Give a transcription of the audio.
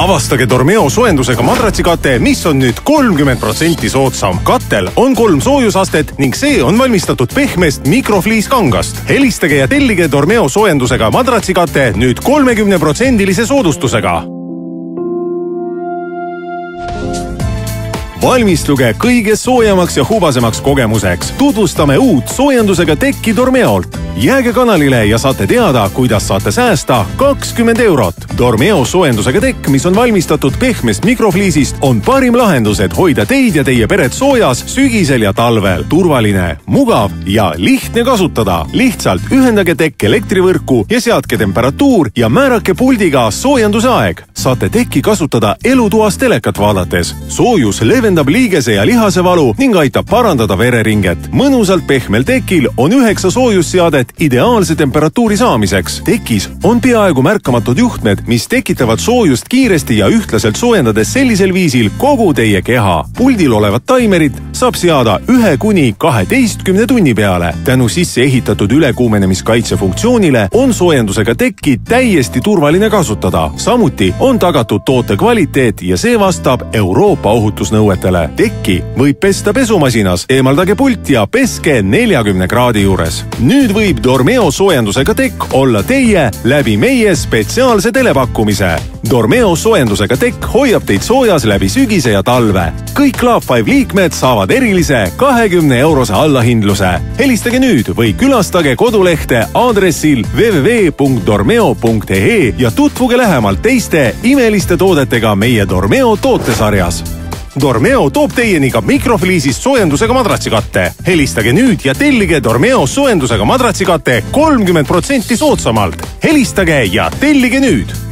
avastage Dormeo soojendusega madratsikate, mis on nüüd 30% soodsam. Katel on 3 soojusastet ning see on valmistatud pehmest mikrofliiskangast. Helistage ja tellige Dormeo soojendusega madratsikate nüüd 30% soodustusega. Valmistuge kõige soojemaks ja hubasemaks kogemuseks. Tutvustame uut soojendusega tekki Dormeolt. Jääge kanalile ja saate teada, kuidas saate säästa 20 eurot. Dormeo soojendusega tekk, mis on valmistatud pehmest mikrofliisist, on parim lahendus, et hoida teid ja teie peret soojas sügisel ja talvel. Turvaline, mugav ja lihtne kasutada. Lihtsalt ühendage tekk elektrivõrku ja seadke temperatuur ja määrake puldiga soojenduse aeg. Saate tekki kasutada elutoas telekat vaadates. Soojus leevendab liigese ja lihase valu ning aitab parandada vereringet. Mõnusalt pehmel tekil on 9 soojusseadet ideaalse temperatuuri saamiseks. Tekis on peaaegu märkamatud juhtmed, mis tekitavad soojust kiiresti ja ühtlaselt soojendades sellisel viisil kogu teie keha. Puldil olevat taimerit saab seada 1–12 tunni peale. Tänu sisse ehitatud ülekuumenemiskaitse funktsioonile on soojendusega tekki täiesti turvaline kasutada. Samuti on tagatud toote kvaliteet ja see vastab Euroopa ohutusnõuetele. Tekki võib pesta pesumasinas, eemaldage pult ja peske 40 kraadi juures. Nüüd võib Dormeo soojendusega tekk olla teie läbi meie spetsiaalse telepakkumise. Dormeo soojendusega tekk hoiab teid soojas läbi sügise ja talve. Kõik Club 5 liikmed saavad erilise 20 eurose allahindluse. Helistage nüüd või külastage kodulehte aadressil www.dormeo.ee ja tutvuge lähemalt teiste imeliste toodetega meie Dormeo tootesarjas. Dormeo toob teieni ka mikrofliisist soojendusega madratsikate. Helistage nüüd ja tellige Dormeo soojendusega madratsikate 30% soodsamalt. Helistage ja tellige nüüd!